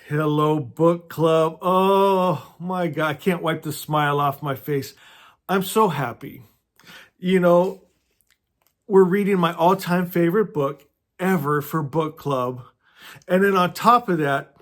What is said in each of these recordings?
Hello, book club. Oh my God, I can't wipe the smile off my face. I'm so happy. You know, we're reading my all time favorite book ever for book club. And then on top of that,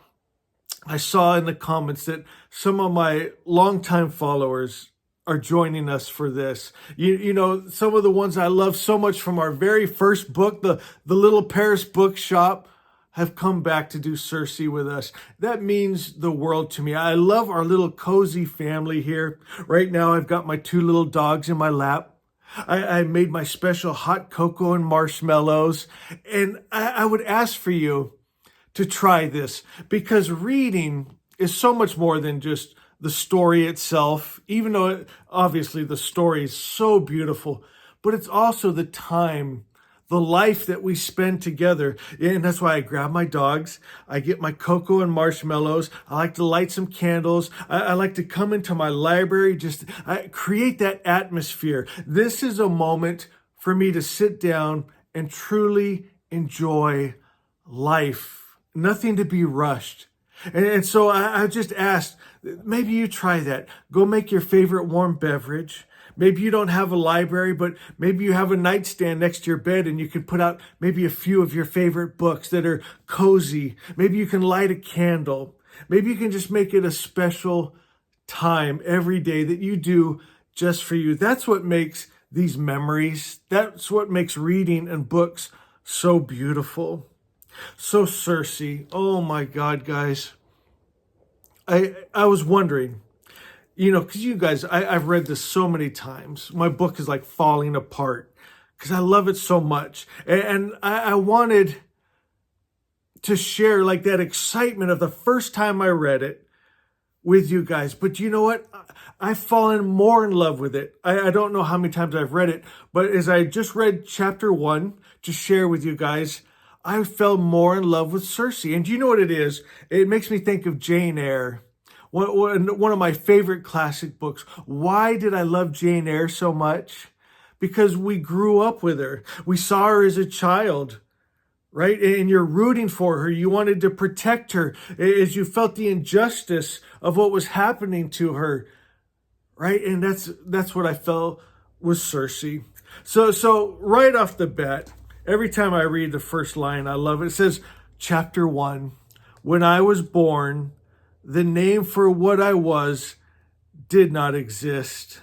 I saw in the comments that some of my longtime followers are joining us for this. Some of the ones I love so much from our very first book, the Little Paris Bookshop, have come back to do Circe with us. That means the world to me. I love our little cozy family here. Right now, I've got my two little dogs in my lap. I made my special hot cocoa and marshmallows. And I would ask for you to try this because reading is so much more than just the story itself, even though obviously the story is so beautiful, but it's also the time, the life that we spend together. And that's why I grab my dogs. I get my cocoa and marshmallows. I like to light some candles. I like to come into my library, create that atmosphere. This is a moment for me to sit down and truly enjoy life. Nothing to be rushed. And so I just asked, maybe you try that. Go make your favorite warm beverage. Maybe you don't have a library, but maybe you have a nightstand next to your bed and you can put out maybe a few of your favorite books that are cozy. Maybe you can light a candle. Maybe you can just make it a special time every day that you do just for you. That's what makes these memories. That's what makes reading and books so beautiful. So Circe, oh my God, guys. I was wondering, because you guys, I've read this so many times. My book is like falling apart because I love it so much. And I wanted to share like that excitement of the first time I read it with you guys. But you know what? I've fallen more in love with it. I don't know how many times I've read it, but as I just read chapter 1 to share with you guys, I fell more in love with Circe. And you know what it is? It makes me think of Jane Eyre, one of my favorite classic books. Why did I love Jane Eyre so much? Because we grew up with her. We saw her as a child, right? And you're rooting for her. You wanted to protect her as you felt the injustice of what was happening to her, right? And that's what I felt with Circe. So right off the bat, every time I read the first line, I love it. It says, chapter 1, when I was born, the name for what I was did not exist.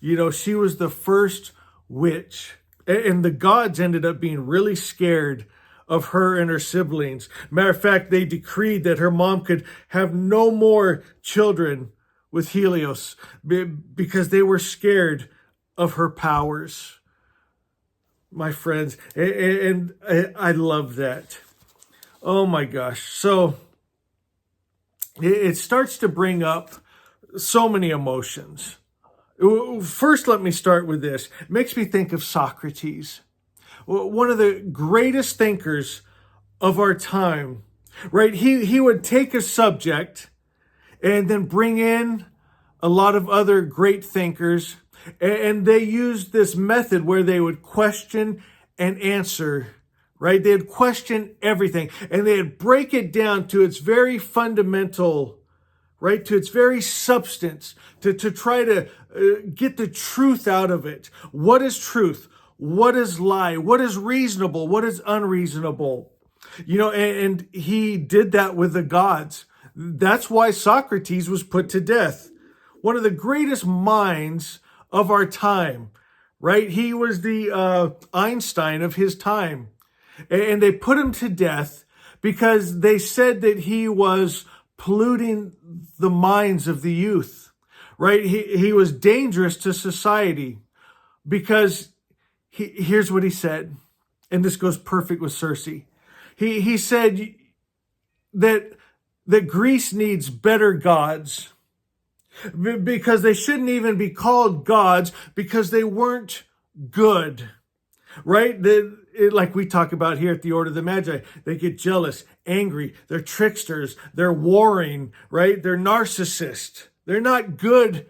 She was the first witch, and the gods ended up being really scared of her and her siblings. Matter of fact, they decreed that her mom could have no more children with Helios because they were scared of her powers. My friends, and I love that. Oh my gosh. So it starts to bring up so many emotions. First, let me start with this. It makes me think of Socrates, one of the greatest thinkers of our time, right? He would take a subject and then bring in a lot of other great thinkers. And they used this method where they would question and answer, right? They'd question everything and they'd break it down to its very fundamental, right? To its very substance, to try to get the truth out of it. What is truth? What is lie? What is reasonable? What is unreasonable? And he did that with the gods. That's why Socrates was put to death. One of the greatest minds of our time, right? He was the Einstein of his time. And they put him to death because they said that he was polluting the minds of the youth, right? He was dangerous to society because here's what he said, and this goes perfect with Circe. He said that Greece needs better gods, because they shouldn't even be called gods because they weren't good, right? Like we talk about here at the Order of the Magi, they get jealous, angry, they're tricksters, they're warring, right? They're narcissists. They're not good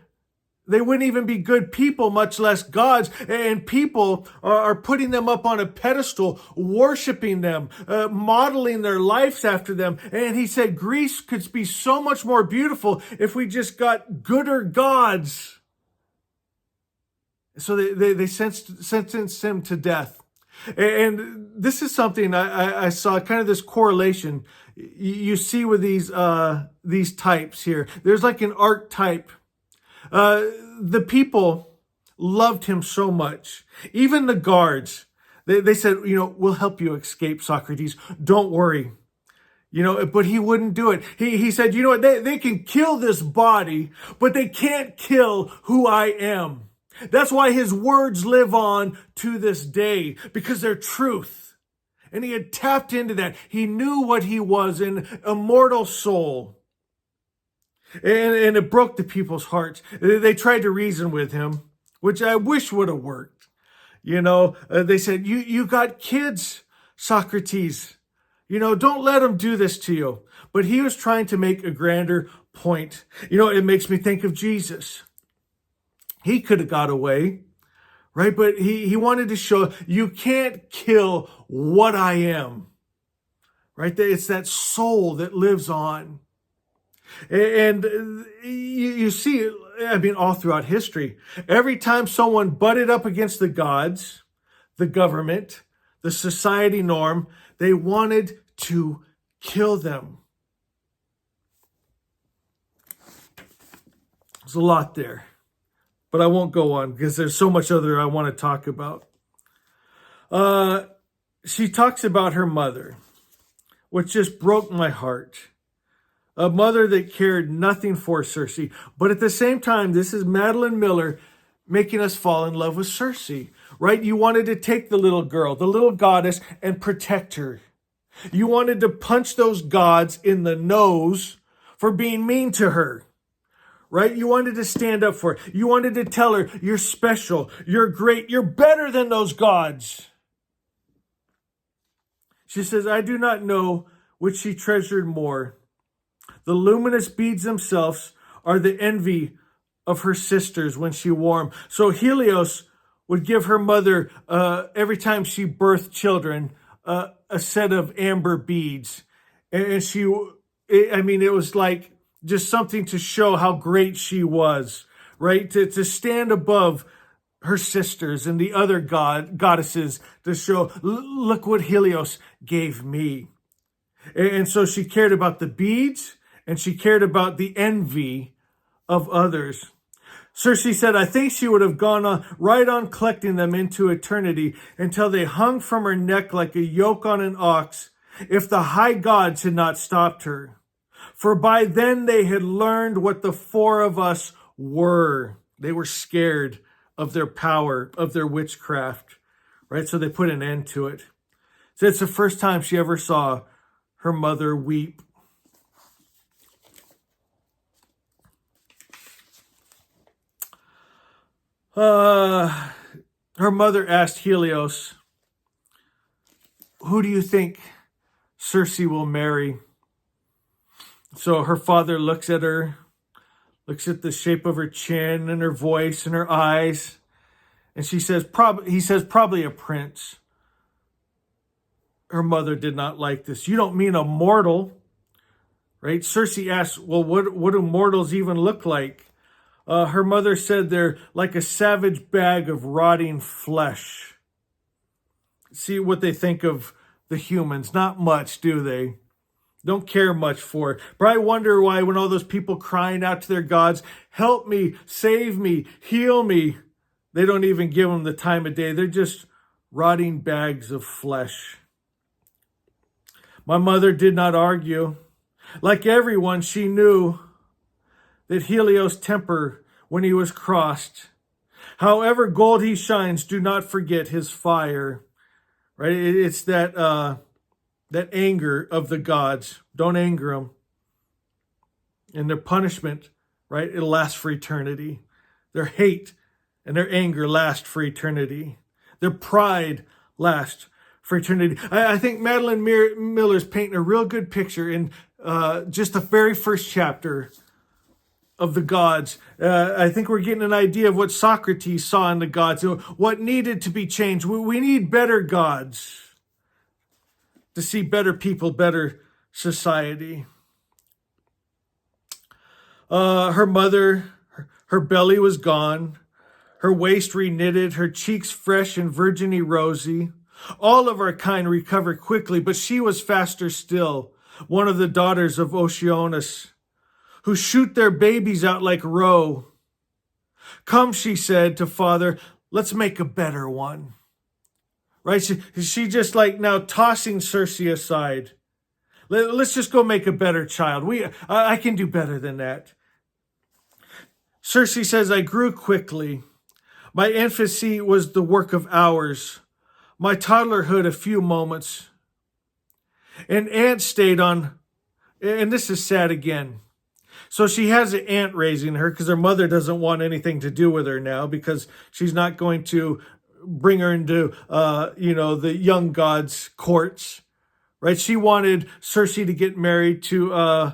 they wouldn't even be good people, much less gods. And people are putting them up on a pedestal, worshiping them, modeling their lives after them. And he said Greece could be so much more beautiful if we just got gooder gods. So they sentenced him to death. And this is something I saw, kind of this correlation you see with these types here. There's like an archetype. The people loved him so much. Even the guards, they said, we'll help you escape, Socrates. Don't worry. But he wouldn't do it. He said, you know what? They can kill this body, but they can't kill who I am. That's why his words live on to this day, because they're truth. And he had tapped into that. He knew what he was, an immortal soul. And it broke the people's hearts. They tried to reason with him, which I wish would have worked. They said, you got kids, Socrates. Don't let them do this to you. But he was trying to make a grander point. It makes me think of Jesus. He could have got away, right? But he wanted to show you can't kill what I am, right? It's that soul that lives on. And you see, all throughout history, every time someone butted up against the gods, the government, the society norm, they wanted to kill them. There's a lot there, but I won't go on because there's so much other I want to talk about. She talks about her mother, which just broke my heart. A mother that cared nothing for Circe. But at the same time, this is Madeline Miller making us fall in love with Circe, right? You wanted to take the little girl, the little goddess, and protect her. You wanted to punch those gods in the nose for being mean to her, right? You wanted to stand up for her. You wanted to tell her, you're special, you're great, you're better than those gods. She says, I do not know which she treasured more. The luminous beads themselves are the envy of her sisters when she wore them. So Helios would give her mother, every time she birthed children, a set of amber beads. And it was like just something to show how great she was, right? To stand above her sisters and the other goddesses to show, look what Helios gave me. And so she cared about the beads, and she cared about the envy of others. Circe said, I think she would have gone right on collecting them into eternity until they hung from her neck like a yoke on an ox, if the high gods had not stopped her. For by then they had learned what the four of us were. They were scared of their power, of their witchcraft, right? So they put an end to it. So it's the first time she ever saw her mother weep. Her mother asked Helios, who do you think Circe will marry? So her father looks at her, looks at the shape of her chin and her voice and her eyes, and he says probably a prince. Her mother did not like this. You don't mean a mortal, right? Circe asked, well, what do mortals even look like? Her mother said they're like a savage bag of rotting flesh. See what they think of the humans. Not much, do they? Don't care much for it. But I wonder why when all those people crying out to their gods, help me, save me, heal me, they don't even give them the time of day. They're just rotting bags of flesh. My mother did not argue. Like everyone, she knew that Helios' temper when he was crossed. However gold he shines, do not forget his fire. Right? It's that anger of the gods. Don't anger them. And their punishment, right? It'll last for eternity. Their hate and their anger last for eternity. Their pride lasts for eternity. I think Madeline Miller's painting a real good picture in just the very first chapter of the gods. I think we're getting an idea of what Socrates saw in the gods, what needed to be changed. We need better gods to see better people, better society. Her mother, her belly was gone, her waist reknitted, her cheeks fresh and virginny rosy. All of our kind recover quickly, but she was faster still, one of the daughters of Oceanus, who shoot their babies out like roe. Come, she said to father, let's make a better one. Right? She just like now tossing Circe aside. Let's just go make a better child. I can do better than that. Circe says, I grew quickly. My infancy was the work of hours. My toddlerhood a few moments. An aunt stayed on, and this is sad again. So she has an aunt raising her because her mother doesn't want anything to do with her now because she's not going to bring her into, the young god's courts, right? She wanted Circe to get married to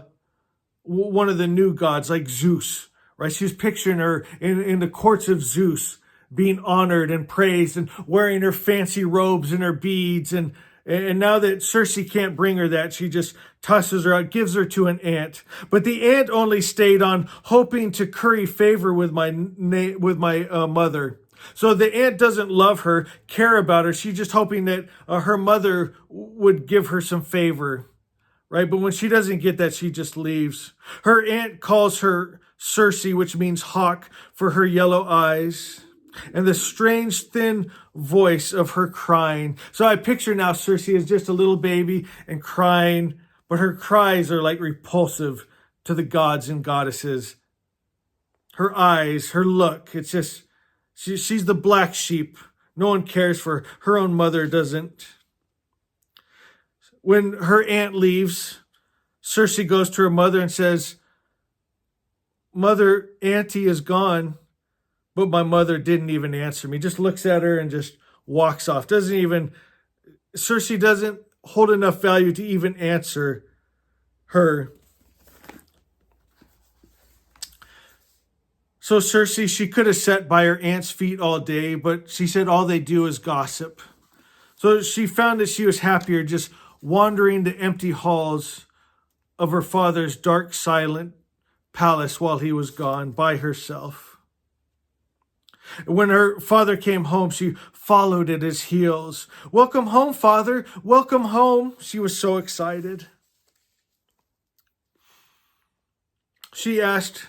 one of the new gods, like Zeus, right? She's picturing her in the courts of Zeus, being honored and praised and wearing her fancy robes and her beads. And now that Circe can't bring her that, she just tosses her out, gives her to an aunt. But the aunt only stayed on hoping to curry favor with my mother. So the aunt doesn't love her, care about her. She's just hoping that her mother would give her some favor, right? But when she doesn't get that, she just leaves. Her aunt calls her Circe, which means hawk, for her yellow eyes and the strange thin voice of her crying. So I picture now Circe as just a little baby and crying, but her cries are like repulsive to the gods and goddesses. Her eyes, her look, it's just, she's the black sheep. No one cares for her. Her own mother doesn't. When her aunt leaves, Circe goes to her mother and says, Mother, Auntie is gone. But my mother didn't even answer me. Just looks at her and just walks off. Circe doesn't hold enough value to even answer her. So Circe, she could have sat by her aunt's feet all day, but she said all they do is gossip. So she found that she was happier just wandering the empty halls of her father's dark, silent palace while he was gone by herself. When her father came home, she followed at his heels. Welcome home, Father. Welcome home. She was so excited. She asked,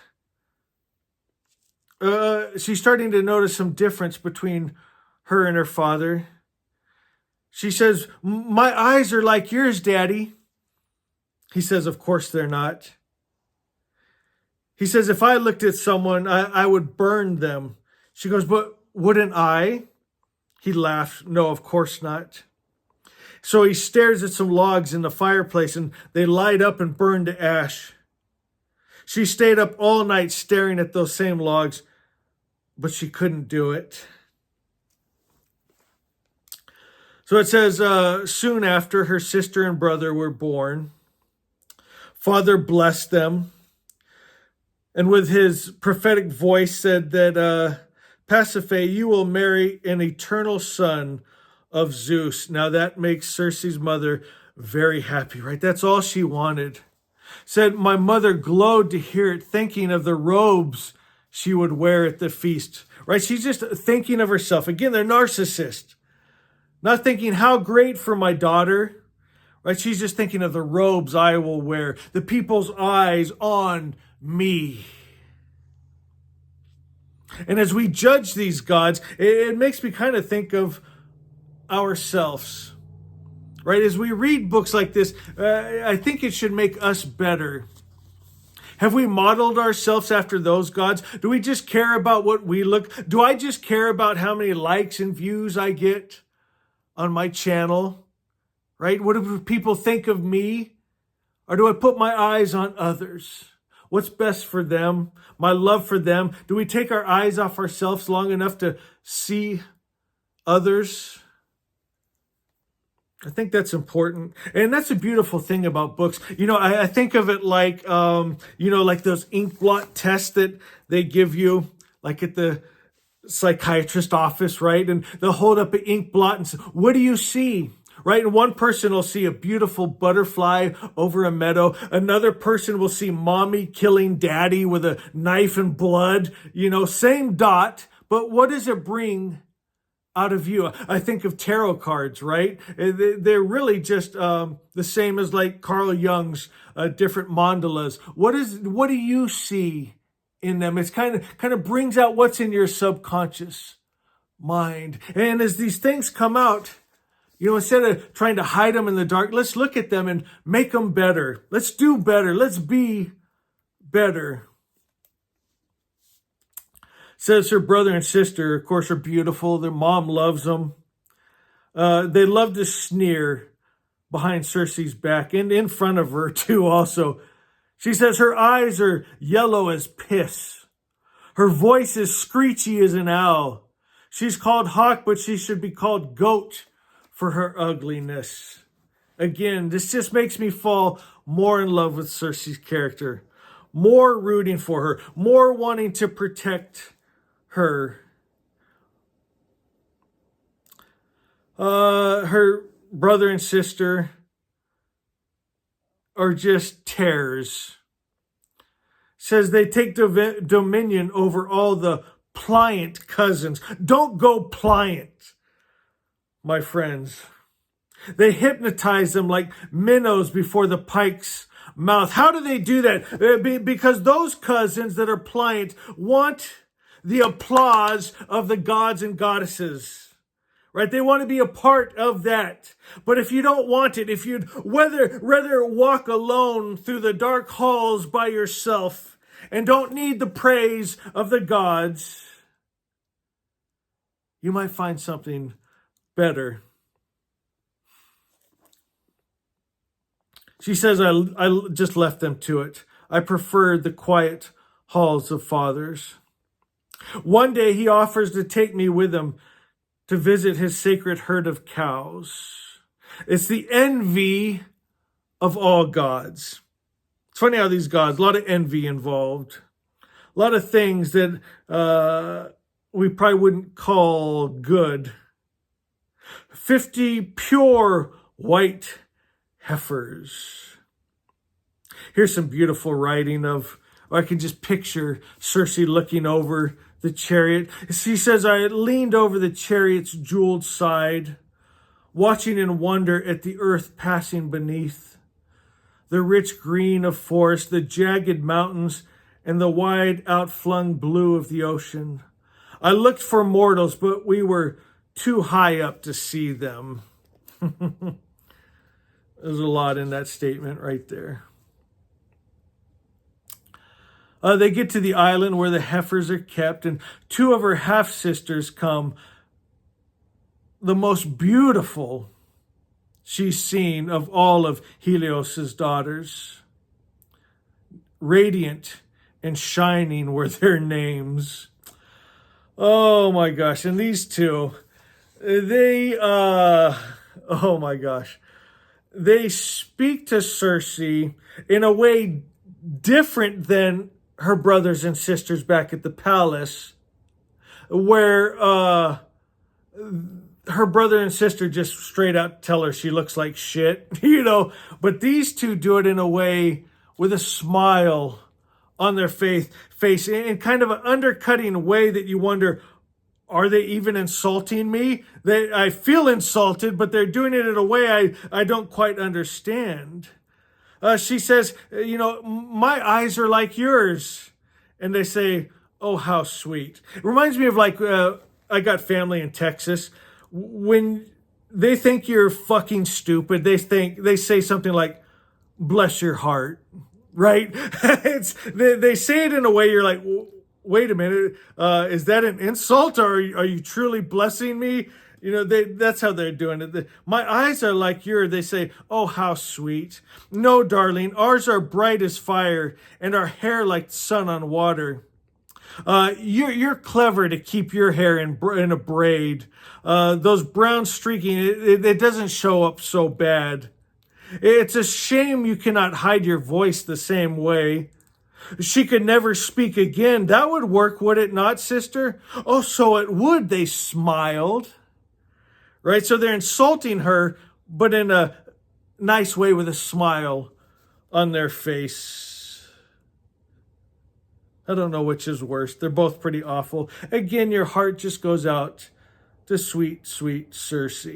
she's starting to notice some difference between her and her father. She says, my eyes are like yours, Daddy. He says, of course they're not. He says, if I looked at someone, I would burn them. She goes, but wouldn't I? He laughed. No, of course not. So he stares at some logs in the fireplace and they light up and burn to ash. She stayed up all night staring at those same logs, but she couldn't do it. So it says, soon after her sister and brother were born, Father blessed them and with his prophetic voice said that, Pasiphae, you will marry an eternal son of Zeus. Now that makes Circe's mother very happy, right? That's all she wanted. Said, my mother glowed to hear it, thinking of the robes she would wear at the feast, right? She's just thinking of herself. Again, they're narcissists. Not thinking how great for my daughter, right? She's just thinking of the robes I will wear, the people's eyes on me. And as we judge these gods, it makes me kind of think of ourselves, right? As we read books like this, I think it should make us better. Have we modeled ourselves after those gods? Do we just care about what we look? Do I just care about how many likes and views I get on my channel, right? What do people think of me? Or do I put my eyes on others? What's best for them? My love for them? Do we take our eyes off ourselves long enough to see others? I think that's important. And that's a beautiful thing about books. I think of it like, like those ink blot tests that they give you, like at the psychiatrist office, right? And they'll hold up an ink blot and say, what do you see? Right? And one person will see a beautiful butterfly over a meadow. Another person will see mommy killing daddy with a knife and blood. Same dot, but what does it bring out of you? I think of tarot cards, right? They're really just the same as like Carl Jung's different mandalas. What do you see in them? It's kind of brings out what's in your subconscious mind. And as these things come out, instead of trying to hide them in the dark, let's look at them and make them better. Let's do better. Let's be better. Says her brother and sister, of course, are beautiful. Their mom loves them. They love to sneer behind Circe's back and in front of her too also. She says her eyes are yellow as piss. Her voice is screechy as an owl. She's called hawk, but she should be called goat for her ugliness. Again, this just makes me fall more in love with Circe's character. More rooting for her. More wanting to protect her. Her brother and sister are just terrors. Says they take dominion over all the pliant cousins. Don't go pliant, my friends. They hypnotize them like minnows before the pike's mouth. How do they do that? Because those cousins that are pliant want the applause of the gods and goddesses, right? They want to be a part of that. But if you don't want it, if you'd rather walk alone through the dark halls by yourself and don't need the praise of the gods, you might find something better. She says, I just left them to it. I preferred the quiet halls of fathers. One day he offers to take me with him to visit his sacred herd of cows. It's the envy of all gods. It's funny how these gods, a lot of envy involved. A lot of things that we probably wouldn't call good. 50 pure white heifers. Here's some beautiful writing of, or I can just picture Circe looking over the chariot. She says, I leaned over the chariot's jeweled side, watching in wonder at the earth passing beneath, the rich green of forest, the jagged mountains, and the wide outflung blue of the ocean. I looked for mortals, but we were too high up to see them. There's a lot in that statement right there. They get to the island where the heifers are kept, and two of her half-sisters come. The most beautiful she's seen of all of Helios's daughters. Radiant and shining were their names. Oh my gosh, and these two, oh my gosh. They speak to Circe in a way different than her brothers and sisters back at the palace, where her brother and sister just straight out tell her she looks like shit, but these two do it in a way with a smile on their face in kind of an undercutting way that you wonder, are they even insulting me? I feel insulted, but they're doing it in a way I don't quite understand. She says, my eyes are like yours. And they say, oh, how sweet. It reminds me of I got family in Texas. When they think you're fucking stupid, they say something like, bless your heart, right? They say it in a way you're like, wait a minute, is that an insult, or are you truly blessing me? That's how they're doing it. My eyes are like yours. They say, oh, how sweet. No, darling, ours are bright as fire and our hair like sun on water. You're clever to keep your hair in a braid. Those brown streaking, it doesn't show up so bad. It's a shame you cannot hide your voice the same way. She could never speak again. That would work, would it not, sister? Oh, so it would, they smiled. Right? So they're insulting her, but in a nice way with a smile on their face. I don't know which is worse. They're both pretty awful. Again, your heart just goes out to sweet, sweet Circe.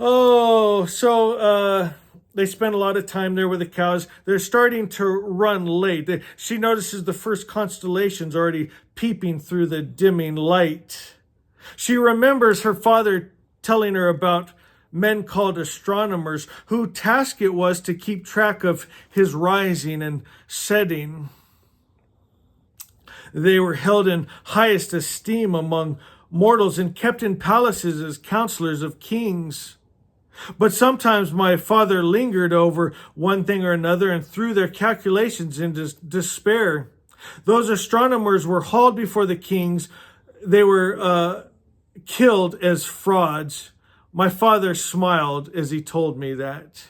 Oh, so they spend a lot of time there with the cows. They're starting to run late. She notices the first constellations already peeping through the dimming light. She remembers her father telling her about men called astronomers, whose task it was to keep track of his rising and setting. They were held in highest esteem among mortals and kept in palaces as counselors of kings. But sometimes my father lingered over one thing or another and threw their calculations into despair. Those astronomers were hauled before the kings. They were killed as frauds. My father smiled as he told me that.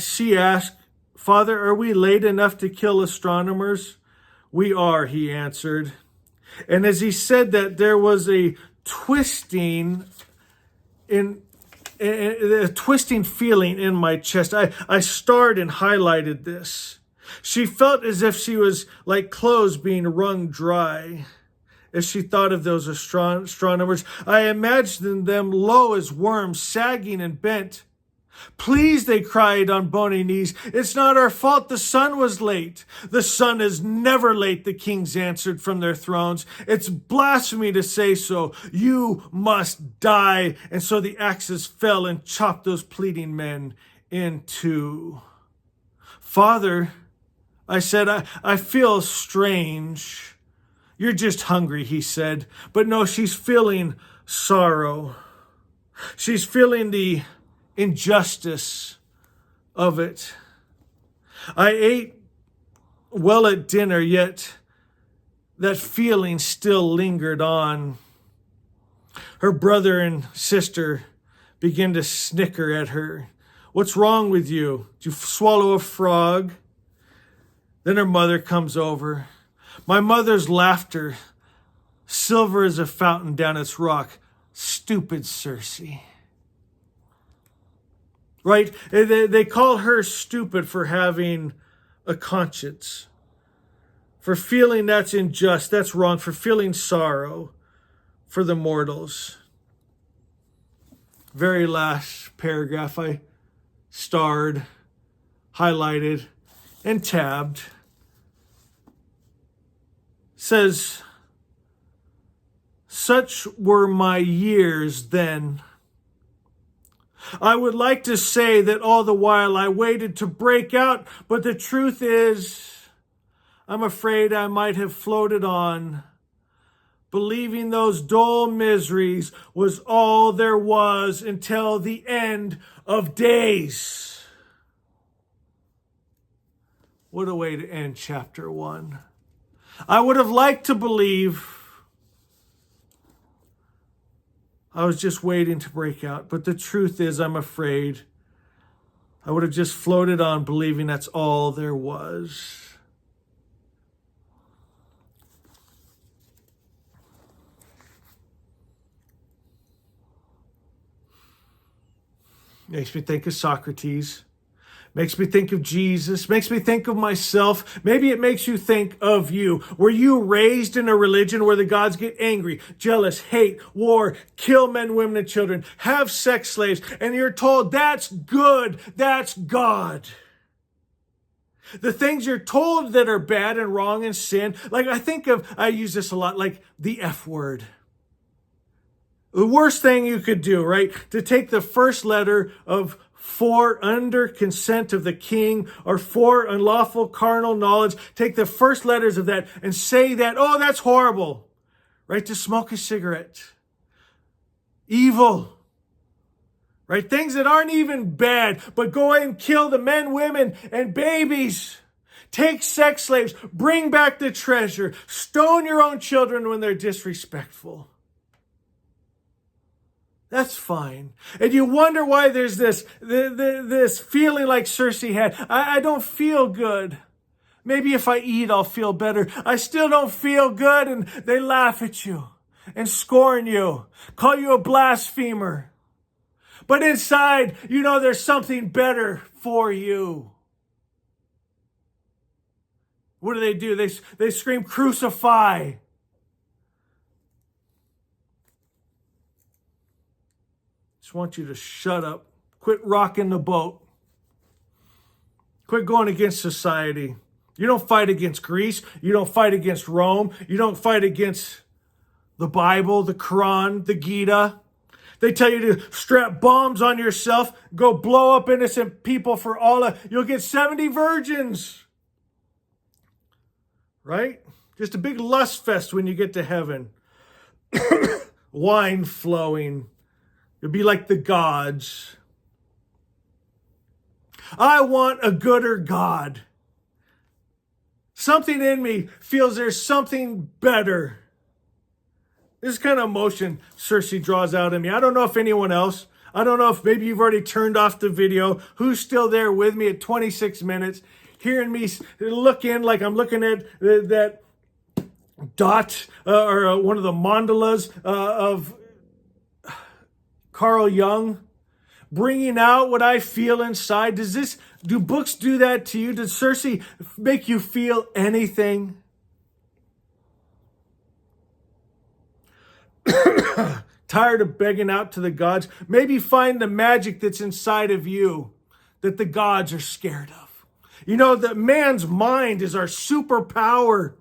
She asked, Father, are we late enough to kill astronomers? We are, he answered. And as he said that, there was a twisting feeling in my chest. I starred and highlighted this. She felt as if she was like clothes being wrung dry. As she thought of those astronomers, I imagined them low as worms, sagging and bent. Please, they cried on bony knees, it's not our fault the sun was late. The sun is never late, the kings answered from their thrones. It's blasphemy to say so. You must die. And so the axes fell and chopped those pleading men in two. Father, I said, I feel strange. You're just hungry, he said. But no, she's feeling sorrow. She's feeling the injustice of it. I ate well at dinner, yet that feeling still lingered on. Her brother and sister begin to snicker at her. What's wrong with you? Did you swallow a frog? Then her mother comes over. My mother's laughter, silver as a fountain down its rock. Stupid Circe. Right? They call her stupid for having a conscience, for feeling that's unjust, that's wrong, for feeling sorrow for the mortals. Very last paragraph I starred, highlighted, and tabbed. Says, such were my years then. I would like to say that all the while I waited to break out, but the truth is, I'm afraid I might have floated on, believing those dull miseries was all there was until the end of days. What a way to end chapter 1. I would have liked to believe I was just waiting to break out. But the truth is, I'm afraid I would have just floated on believing that's all there was. Makes me think of Socrates. Makes me think of Jesus, makes me think of myself. Maybe it makes you think of you. Were you raised in a religion where the gods get angry, jealous, hate, war, kill men, women, and children, have sex slaves, and you're told that's good, that's God? The things you're told that are bad and wrong and sin, like I use this a lot, like the F word. The worst thing you could do, right? To take the first letter of for under consent of the king, or for unlawful carnal knowledge, take the first letters of that and say that, oh, that's horrible, right? To smoke a cigarette. Evil, right? Things that aren't even bad, but go ahead and kill the men, women, and babies. take sex slaves, bring back the treasure, stone your own children when they're disrespectful. That's fine. And you wonder why there's this feeling like Circe had. I don't feel good. Maybe if I eat, I'll feel better. I still don't feel good. And they laugh at you and scorn you, call you a blasphemer. But inside, you know there's something better for you. What do? They scream, crucify. Just want you to shut up. Quit rocking the boat. Quit going against society. You don't fight against Greece. You don't fight against Rome. You don't fight against the Bible, the Quran, the Gita. They tell you to strap bombs on yourself, go blow up innocent people for you'll get 70 virgins. Right? Just a big lust fest when you get to heaven. Wine flowing. You'll be like the gods. I want a gooder God. Something in me feels there's something better. This kind of emotion Circe draws out in me. I don't know if anyone else. I don't know if maybe you've already turned off the video. Who's still there with me at 26 minutes, hearing me look in like I'm looking at that dot or one of the mandalas of Carl Jung, bringing out what I feel inside. Do books do that to you? Does Circe make you feel anything? Tired of begging out to the gods? Maybe find the magic that's inside of you that the gods are scared of. You know, that man's mind is our superpower.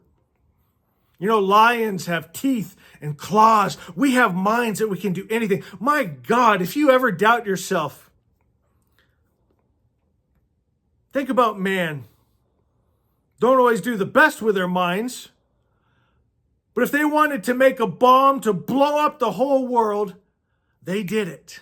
You know, lions have teeth and claws. We have minds that we can do anything. My God, if you ever doubt yourself, think about man. Don't always do the best with their minds. But if they wanted to make a bomb to blow up the whole world, they did it.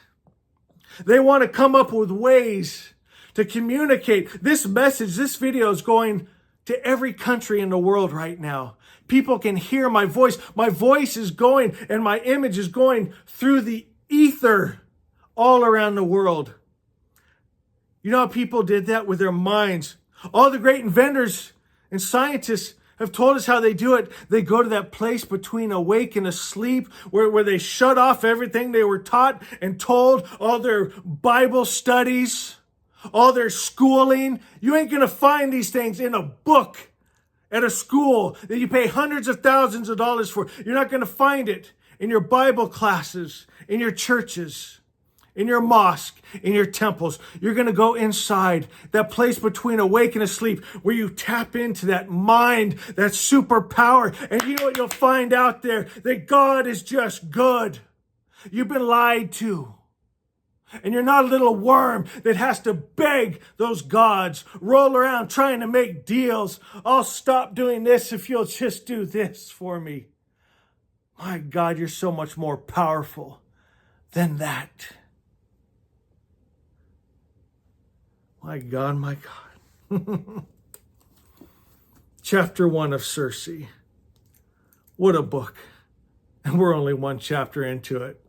They want to come up with ways to communicate. This message, this video is going to every country in the world right now. People can hear my voice. My voice is going and my image is going through the ether all around the world. You know how people did that with their minds? All the great inventors and scientists have told us how they do it. They go to that place between awake and asleep where they shut off everything they were taught and told, all their Bible studies, all their schooling. You ain't going to find these things in a book at a school that you pay hundreds of thousands of dollars for. You're not going to find it in your Bible classes, in your churches, in your mosque, in your temples. You're going to go inside that place between awake and asleep where you tap into that mind, that superpower. And you know what you'll find out there? That God is just good. You've been lied to. And you're not a little worm that has to beg those gods, roll around trying to make deals. I'll stop doing this if you'll just do this for me. My God, you're so much more powerful than that. My God, my God. Chapter 1 of Circe. What a book. And we're only one chapter into it.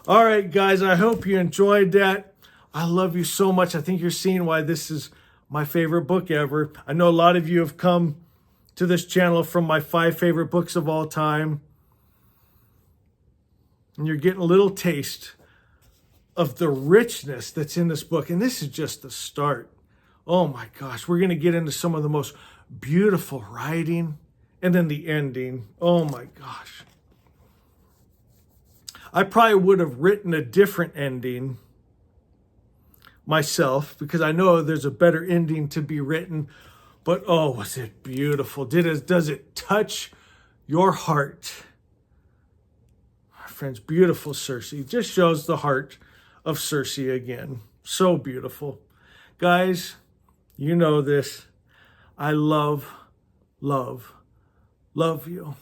All right, guys, I hope you enjoyed that. I love you so much. I think you're seeing why this is my favorite book ever. I know a lot of you have come to this channel from my 5 favorite books of all time. And you're getting a little taste of the richness that's in this book. And this is just the start. Oh my gosh, we're going to get into some of the most beautiful writing and then the ending. Oh my gosh. I probably would have written a different ending myself because I know there's a better ending to be written. But oh, was it beautiful? Does it touch your heart? Friends, beautiful Circe. It just shows the heart of Circe again. So beautiful. Guys, you know this. I love, love, love you.